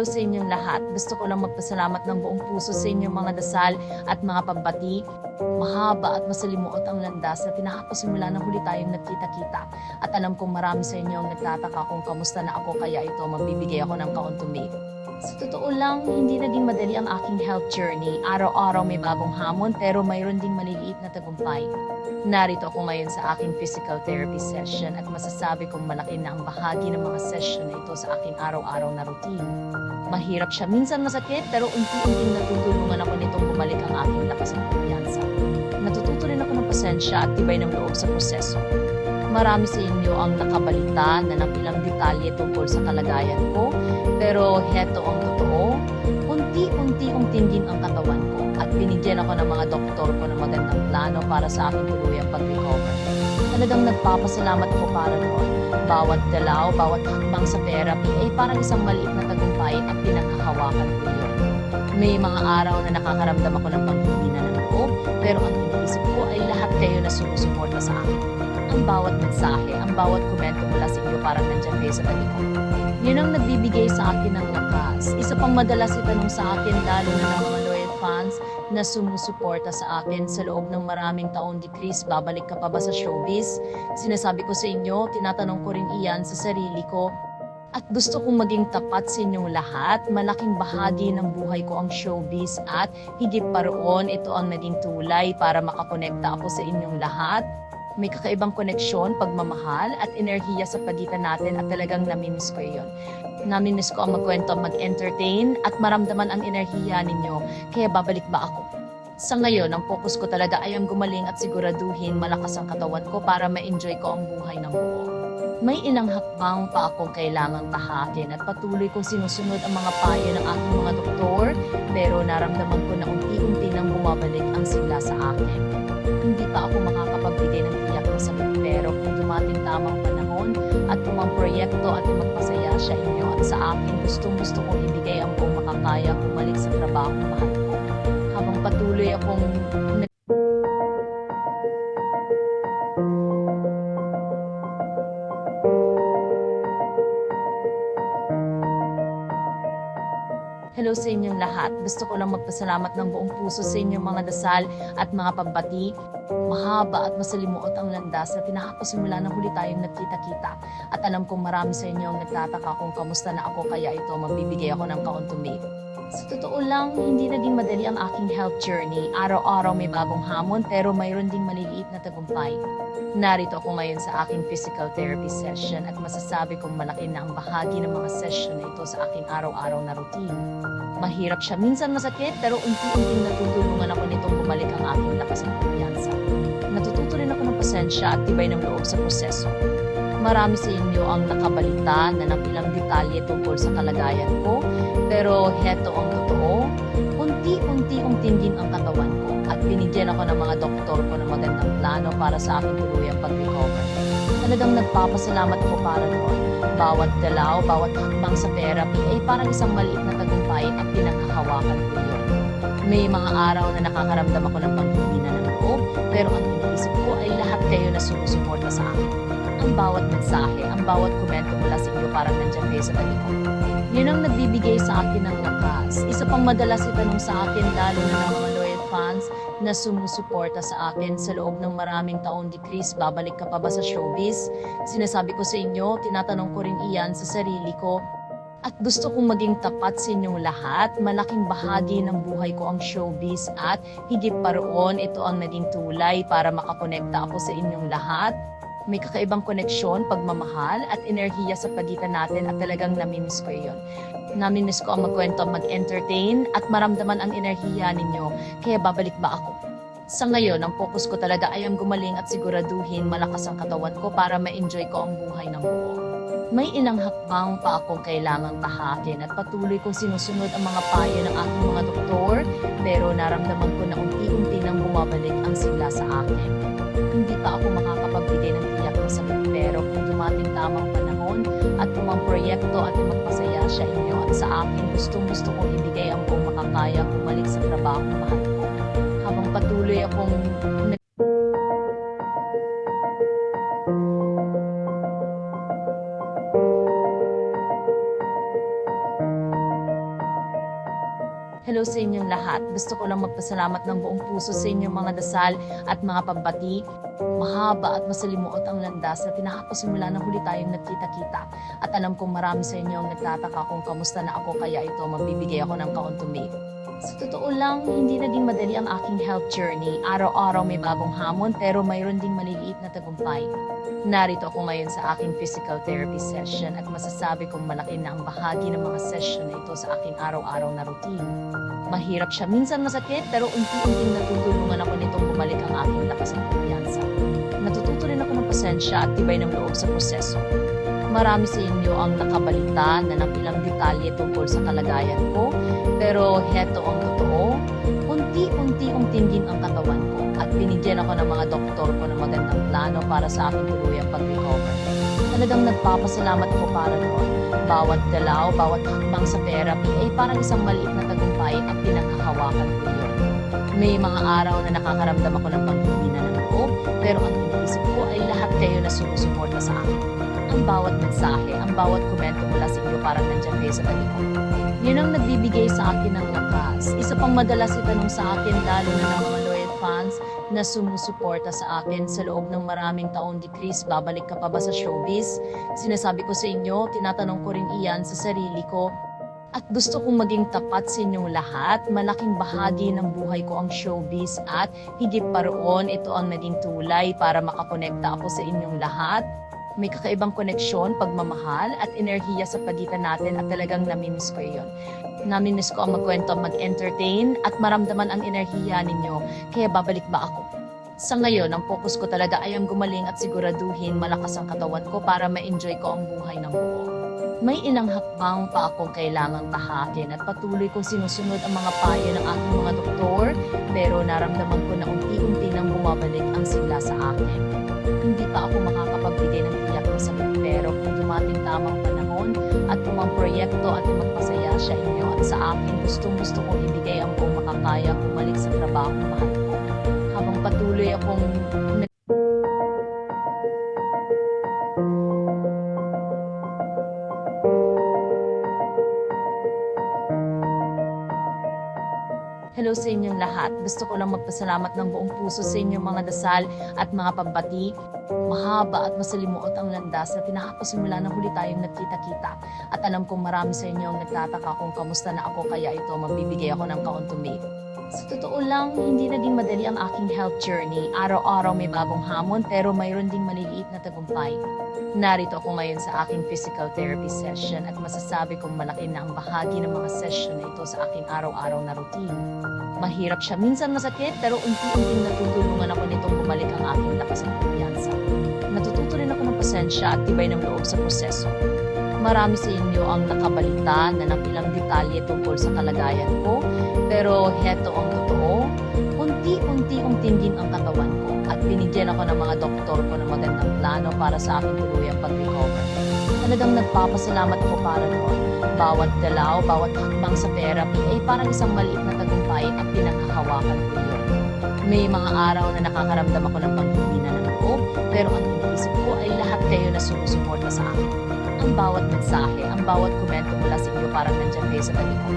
Hello sa inyong lahat. Gusto ko lang magpasalamat ng buong puso sa inyong mga dasal at mga pagbati. Mahaba at masalimuot ang landas na tinahak ko simula nang huli tayong nagkita-kita. At alam kong marami sa inyo ang nagtataka kung kamusta na ako, kaya ito magbibigay ako ng kaunti. Sa totoo lang, hindi naging madali ang aking health journey. Araw-araw may bagong hamon, pero mayroon ding maliliit na tagumpay. Narito ako ngayon sa aking physical therapy session at masasabi kong malaki na ang bahagi ng mga session na ito sa aking araw-araw na routine. Mahirap siya, minsan masakit, pero unti-unting natutulungan ako nitong bumalik ang aking lakas at kumpiyansa. Natututo rin ako ng pasensya at tibay ng loob sa proseso. Marami sa inyo ang nakabalita na ng ilang detalye tungkol sa kalagayan ko, pero heto ang totoo, unti-unti tingin ang katawan ko at binigyan ako ng mga doktor ko ng magandang plano para sa aking tuluyang pag-recover. Talagang nagpapasalamat ako para noon. Bawat galaw, bawat hakbang sa therapy ay parang isang maliit na tagumpay at pinanghahawakan ko yun. May mga araw na nakakaramdam ako ng panghihina ng loob, pero ang iniisip ko ay lahat kayo na sumusuporta sa akin. Ang bawat mensahe, ang bawat komento mula sa inyo parang nandiyan kayo sa tabi ko. Yun ang nagbibigay sa akin ng lakas. Isa pang madalas itanong sa akin, lalo na ng mga loyal fans na sumusuporta sa akin sa loob ng maraming taon, di Chris, babalik ka pa ba sa showbiz? Sinasabi ko sa inyo, tinatanong ko rin iyan sa sarili ko. At gusto kong maging tapat sa inyong lahat. Malaking bahagi ng buhay ko ang showbiz at higit pa roon, ito ang naging tulay para makakonekta ako sa inyong lahat. May kakaibang koneksyon, pagmamahal at enerhiya sa pagitan natin at talagang namimiss ko iyon. Namimiss ko ang magkwento, mag-entertain at maramdaman ang enerhiya ninyo, kaya babalik ba ako? Sa ngayon, ang focus ko talaga ay ang gumaling at siguraduhin malakas ang katawan ko para ma-enjoy ko ang buhay ng buo. May ilang hakbang pa akong kailangang tahakin at patuloy kong sinusunod ang mga payo ng aking mga doktor, pero naramdaman ko na unti-unti nang bumabalik ang sigla sa akin. Hindi pa ako makakapagbigay ng tiyak na sagot, pero kung dumating tamang panahon at kung ang proyekto at magpasaya siya inyo at sa akin, gustong-gusto kong ibigay ang buong makakaya bumalik sa trabaho mahal ko. Habang patuloy akong Hello sa inyong lahat. Gusto ko lang magpasalamat ng buong puso sa inyong mga dasal at mga pagbati. Mahaba at masalimuot ang landas na tinahak ko simula nang huli tayong nagkita-kita. At alam kong marami sa inyo ang nagtataka kung kamusta na ako, kaya ito magbibigay ako ng kaunti. Sa totoo lang, hindi naging madali ang aking health journey. Araw-araw may bagong hamon, pero mayroon ding maliliit na tagumpay. Narito ako ngayon sa aking physical therapy session at masasabi kong malaki na ang bahagi ng mga session na ito sa aking araw-araw na routine. Mahirap siya, minsan masakit, pero unti-unting natutulungan ako nitong bumalik ang aking lakas at kumpiyansa. Natututo rin ako ng pasensya at tibay ng loob sa proseso. Marami sa inyo ang nakabalita na ng ilang detalye tungkol sa kalagayan ko, pero heto ang totoo, unti-unti tingin ang katawan ko at binigyan ako ng mga doktor ko ng magandang plano para sa aking tuluyang pag-recover. Talagang nagpapasalamat ako para noon. Bawat galaw, bawat hakbang sa therapy ay parang isang maliit na tagumpay at pinanghahawakan ko yun. May mga araw na nakakaramdam ako ng panghihina ng loob, pero ang iniisip ko ay lahat kayo na sumusuporta sa akin. Ang bawat mensahe, ang bawat komento mula sa inyo parang nandiyan kayo sa tabi ko. Yun ang nagbibigay sa akin ng lakas. Isa pang madalas itanong sa akin, lalo na ng mga loyal fans na sumusuporta sa akin sa loob ng maraming taon, di Chris, babalik ka pa ba sa showbiz? Sinasabi ko sa inyo, tinatanong ko rin iyan sa sarili ko. At gusto kong maging tapat sa inyong lahat. Malaking bahagi ng buhay ko ang showbiz at higit pa roon, ito ang naging tulay para makakonekta ako sa inyong lahat. May kakaibang koneksyon, pagmamahal at enerhiya sa pagitan natin at talagang namimiss ko iyon. Namimiss ko ang magkwento, mag-entertain at maramdaman ang enerhiya ninyo, kaya babalik ba ako? Sa ngayon, ang focus ko talaga ay ang gumaling at siguraduhin malakas ang katawan ko para ma-enjoy ko ang buhay ng buo. May ilang hakbang pa akong kailangang tahakin at patuloy kong sinusunod ang mga payo ng aking mga doktor, pero naramdaman ko na unti-unti nang bumabalik ang sigla sa akin. Hindi pa ako makakapagbigay ng tiyak na sagot, pero kung dumating tamang panahon at kung ang proyekto at magpasaya siya inyo at sa akin, gustong-gusto kong ibigay ang buong makakaya bumalik sa trabaho mahal ko. Habang patuloy akong Gusto ko lang magpasalamat ng buong puso sa inyong mga dasal at mga pagbati. Mahaba at masalimuot ang landas na tinahak ko simula nang huli tayong nagkita-kita. At alam kong marami sa inyo ang nagtataka kung kamusta na ako, kaya ito magbibigay ako ng kauntumig. Sa totoo lang, hindi naging madali ang aking health journey. Araw-araw may bagong hamon, pero mayroon ding maliliit na tagumpay. Narito ako ngayon sa aking physical therapy session at masasabi kong malaki na ang bahagi ng mga session na ito sa aking araw-araw na routine. Mahirap siya, minsan masakit, pero unti-unting natutulungan ako nitong bumalik ang aking lakas at kumpiyansa. Natututo rin ako ng pasensya at tibay ng loob sa proseso. Marami sa inyo ang nakabalita na ng ilang detalye tungkol sa kalagayan ko, pero heto ang totoo, unti-unti tingin ang katawan ko at binigyan ako ng mga doktor ko ng magandang plano para sa aking tuluyang pag-recover. Talagang nagpapasalamat ako para noon. Bawat galaw, bawat hakbang sa therapy ay parang isang maliit na tagumpay at pinanghahawakan ko yun. May mga araw na nakakaramdam ako ng panghihina ng loob, pero ang iniisip ko ay lahat kayo na sumusuporta sa akin. Ang bawat mensahe, ang bawat komento mula sa inyo parang nandiyan kayo sa tabi ko. Yun ang nagbibigay sa akin ng lakas. Isa pang madalas itanong sa akin, lalo na ng mga loyal fans na sumusuporta sa akin sa loob ng maraming taon, di Chris, babalik ka pa ba sa showbiz? Sinasabi ko sa inyo, tinatanong ko rin iyan sa sarili ko. At gusto kong maging tapat sa inyong lahat. Malaking bahagi ng buhay ko ang showbiz at higit pa roon, ito ang naging tulay para makakonekta ako sa inyong lahat. May kakaibang koneksyon, pagmamahal at enerhiya sa pagitan natin at talagang namimiss ko yun. Namimiss ko ang magkwento, mag-entertain at maramdaman ang enerhiya ninyo, kaya babalik ba ako? Sa ngayon, ang focus ko talaga ay ang gumaling at siguraduhin malakas ang katawan ko para ma-enjoy ko ang buhay ng buo. May ilang hakbang pa akong kailangang tahakin at patuloy kong sinusunod ang mga payo ng aking mga doktor, pero naramdaman ko na unti-unti nang bumabalik ang sigla sa akin. Hindi pa ako makakapagbigay ng tiyak na sagot, pero kung dumating tamang panahon at kung ang proyekto at magpasaya siya inyo at sa akin, gustong-gusto kong ibigay ang buong makakaya bumalik sa trabaho mahal ko. Habang patuloy akong hello sa inyong lahat. Gusto ko lang magpasalamat ng buong puso sa inyong mga dasal at mga pagbati. Mahaba at masalimuot ang landas na tinahak ko simula nang huli tayong nagkita-kita. At alam kong marami sa inyo ang nagtataka kung kamusta na ako, kaya ito magbibigay ako ng kauntumig. Sa totoo lang, hindi naging madali ang aking health journey. Araw-araw may bagong hamon, pero mayroon ding maliliit na tagumpay. Narito ako ngayon sa aking physical therapy session at masasabi kong malaki na ang bahagi ng mga session na ito sa aking araw-araw na routine. Mahirap siya, minsan masakit, pero unti-unting natutulungan ako nitong bumalik ang aking lakas at kumpiyansa. Natututo rin ako ng pasensya at tibay ng loob sa proseso. Marami sa inyo ang nakabalita na ng ilang detalye tungkol sa kalagayan ko, pero heto ang totoo, unti-unti tingin ang katawan ko at binigyan ako ng mga doktor ko ng magandang plano para sa aking tuluyang pag-recover. Talagang nagpapasalamat ako para noon. Bawat galaw, bawat hakbang sa therapy ay parang isang maliit na tagumpay at pinanghahawakan ko yun. May mga araw na nakakaramdam ako ng panghihina ng loob, pero ang iniisip ko ay lahat kayo na sumusuporta sa akin. Ang bawat mensahe, ang bawat komento mula sa inyo parang nandiyan kayo sa tabi ko.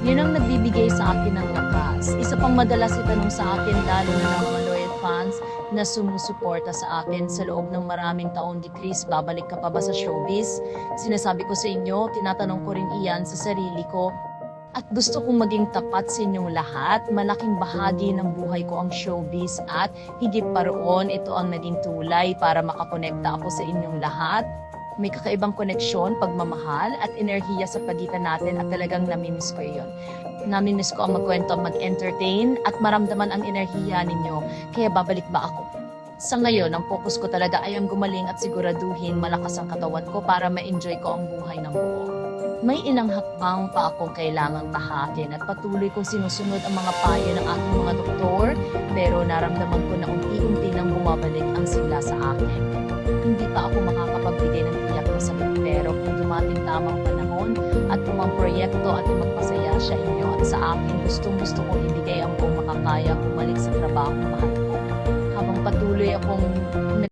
Yun ang nagbibigay sa akin ng lakas. Isa pang madalas itanong sa akin, lalo na ng mga loyal fans na sumusuporta sa akin sa loob ng maraming taon, di Chris, babalik ka pa ba sa showbiz? Sinasabi ko sa inyo, tinatanong ko rin iyan sa sarili ko. At gusto kong maging tapat sa inyong lahat. Malaking bahagi ng buhay ko ang showbiz at higit pa roon, ito ang naging tulay para makakonekta ako sa inyong lahat. May kakaibang koneksyon, pagmamahal at enerhiya sa pagitan natin at talagang namimiss ko yun. Namimiss ko ang magkwento, mag-entertain at maramdaman ang enerhiya ninyo, kaya babalik ba ako? Sa ngayon, ang focus ko talaga ay ang gumaling at siguraduhin malakas ang katawan ko para ma-enjoy ko ang buhay ng buo. May ilang hakbang pa akong kailangang tahakin at patuloy kong sinusunod ang mga payo ng aking mga doktor, pero naramdaman ko na unti-unti nang bumabalik ang sigla sa akin. Hindi pa ako makakapagbigay ng tiyak na sagot, pero kung dumating tamang panahon at kung ang proyekto at magpasaya siya inyo at sa akin, gustong-gusto kong ibigay ang buong makakaya bumalik sa trabaho mahal ko. Habang patuloy akong